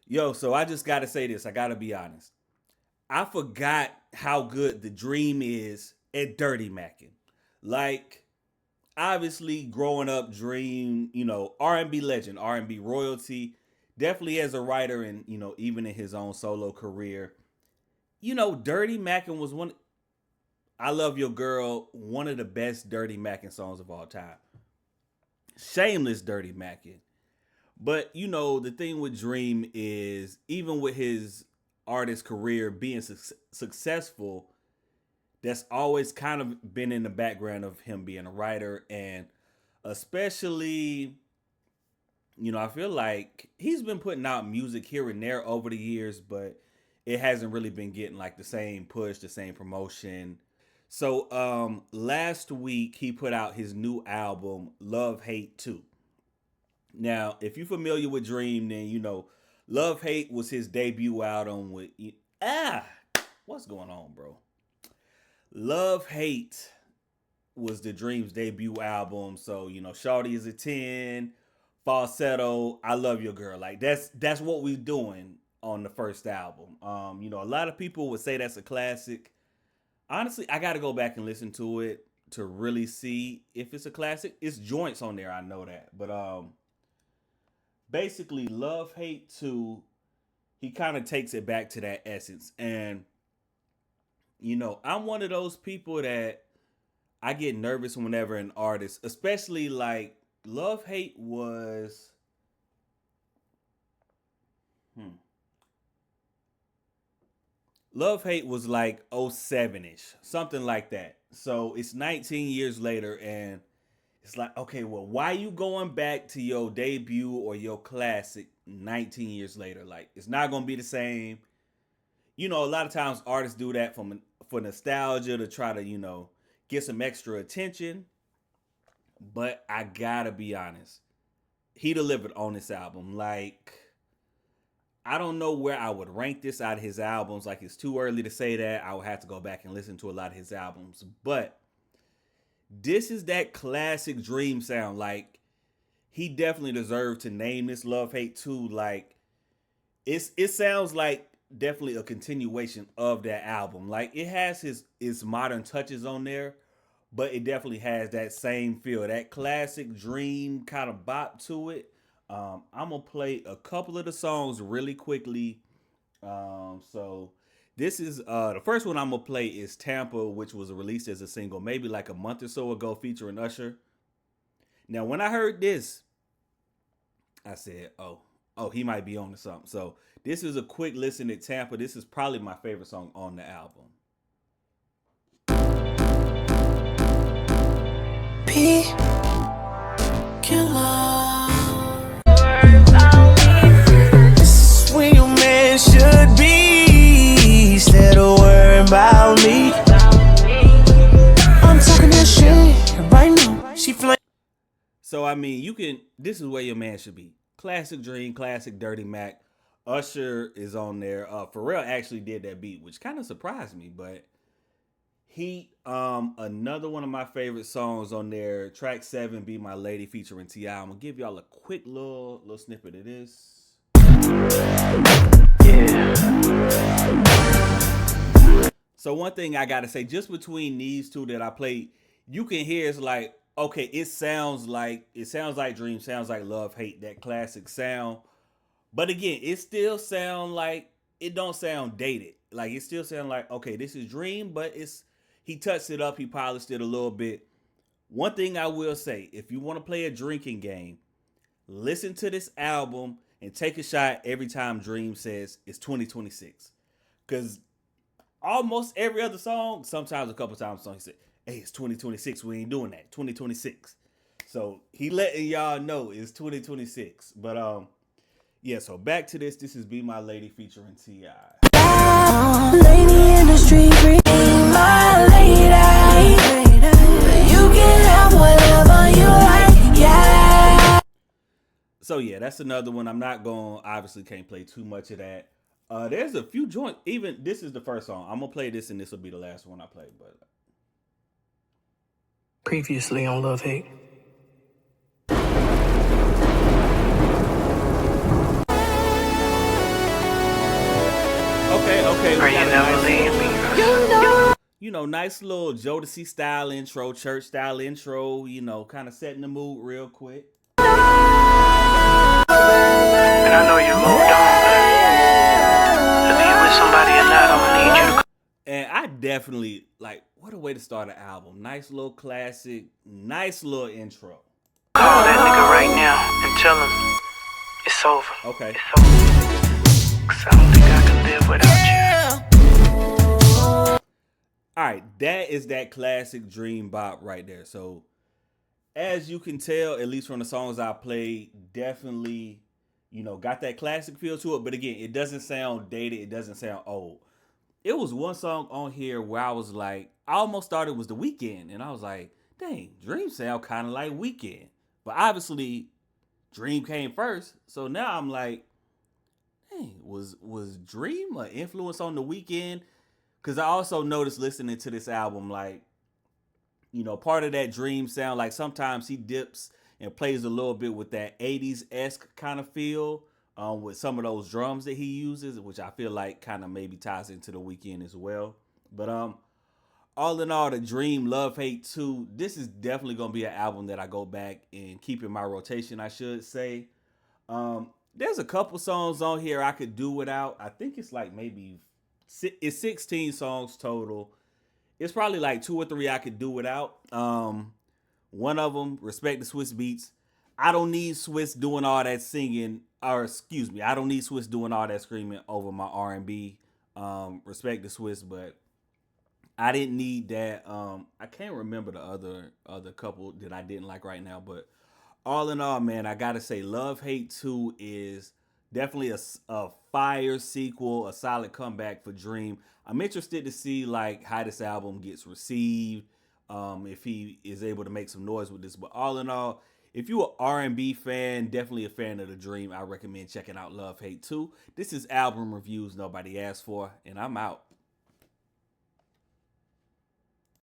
Yo, so I just gotta say this. I gotta be honest. I forgot how good the Dream is at Dirty Mackin. Like, obviously, growing up, Dream, R&B legend, R&B royalty, definitely as a writer and even in his own solo career. Dirty Mackin was one. I Love Your Girl, one of the best Dirty Mackin songs of all time. Shameless Dirty Mackin. But the thing with Dream is even with his artist career being successful, that's always kind of been in the background of him being a writer, and especially I feel like he's been putting out music here and there over the years, but it hasn't really been getting like the same push, the same promotion. So last week he put out his new album Love Hate 2. Now, if you're familiar with Dream, then Love Hate was his debut album with ah what's going on, bro? Love Hate was the Dream's debut album. So, Shawty is a 10, falsetto, I Love Your Girl. Like that's what we doing on the first album. A lot of people would say that's a classic. Honestly, I gotta go back and listen to it to really see if it's a classic. It's joints on there, I know that. But basically Love Hate 2, he kind of takes it back to that essence. And I'm one of those people that I get nervous whenever an artist, especially like Love Hate was hmm, Love Hate was like 07ish, something like that. So it's 19 years later, and it's like, okay, well, why you going back to your debut or your classic 19 years later? Like, it's not gonna be the same. A lot of times artists do that for nostalgia to try to get some extra attention. But I gotta be honest, he delivered on this album. Like, I don't know where I would rank this out of his albums. Like, it's too early to say that. I would have to go back and listen to a lot of his albums. But this is that classic Dream sound. Like, he definitely deserved to name this Love Hate 2. Like, it sounds like definitely a continuation of that album. Like, it has his modern touches on there, but it definitely has that same feel, that classic Dream kind of bop to it. I'm gonna play a couple of the songs really quickly. So this is the first one I'm gonna play is Tampa, which was released as a single maybe like a month or so ago, featuring Usher. Now, when I heard this, I said, "Oh, he might be on to something." So this is a quick listen at Tampa. This is probably my favorite song on the album. P killer. This is where your man should be. Instead of worrying about me. I'm talking that shit right now. She flame. So I mean, you can. This is where your man should be. Classic Dream, classic Dirty Mac. Usher is on there. Pharrell actually did that beat, which kind of surprised me. But Heat, another one of my favorite songs on there. Track 7, "Be My Lady" featuring Ti. I'm gonna give y'all a quick little snippet of this. So one thing I gotta say, just between these two that I played, you can hear it's like, okay, it sounds like Dream, sounds like Love Hate, that classic sound. But again, it still sound like it don't sound dated. Like it still sound like, okay, this is Dream, but he touched it up, he polished it a little bit. One thing I will say, if you want to play a drinking game, listen to this album and take a shot every time Dream says it's 2026. Cause almost every other song, sometimes a couple times, he said, "Hey, it's 2026. We ain't doing that. 2026." So he letting y'all know it's 2026. But yeah. So back to this. This is "Be My Lady" featuring Ti. Lady in the street, bring my lady. You can have whatever you like, yeah. So yeah, that's another one. I'm not going. Obviously, can't play too much of that. There's a few joints. Even this is the first song. I'm gonna play this, and this will be the last one I play. But Previously on Love Hate. Okay, we Pray got you a never nice leave little, me. nice little Jodeci style intro, church style intro, kind of setting the mood real quick. And I know you moved on, but whether you with somebody or not, I'ma need you to And I definitely like, what a way to start an album. Nice little classic, nice little intro. call that nigga right now and tell him it's over. Okay. It's over. 'Cause I don't think I can live without you. All right, that is that classic dream bop right there. So, as you can tell, at least from the songs I played, definitely, got that classic feel to it. But again, it doesn't sound dated. It doesn't sound old. It was one song on here where I was like, I almost thought it was The Weeknd, and I was like, dang, Dream sound kind of like Weeknd. But obviously, Dream came first, so now I'm like, dang, was Dream an influence on The Weeknd? Because I also noticed listening to this album, like, part of that Dream sound, like sometimes he dips and plays a little bit with that 80s esque kind of feel, with some of those drums that he uses, which I feel like kind of maybe ties into The Weeknd as well. But all in all, the Dream LoveHate 2, this is definitely gonna be an album that I go back and keep in my rotation, I should say. There's a couple songs on here I could do without. I think it's like maybe it's 16 songs total. It's probably like two or three I could do without. One of them, Respect the Swiss Beats. I don't need Swiss doing all that singing, or excuse me, I don't need Swiss doing all that screaming over my R&B. Respect the Swiss, but I didn't need that. I can't remember the other couple that I didn't like right now, but all in all, man, I gotta say, Love Hate 2 is definitely a fire sequel, a solid comeback for Dream. I'm interested to see like how this album gets received, if he is able to make some noise with this. But all in all, if you're an R&B fan, definitely a fan of the Dream, I recommend checking out Love Hate 2. This is album reviews nobody asked for, and I'm out.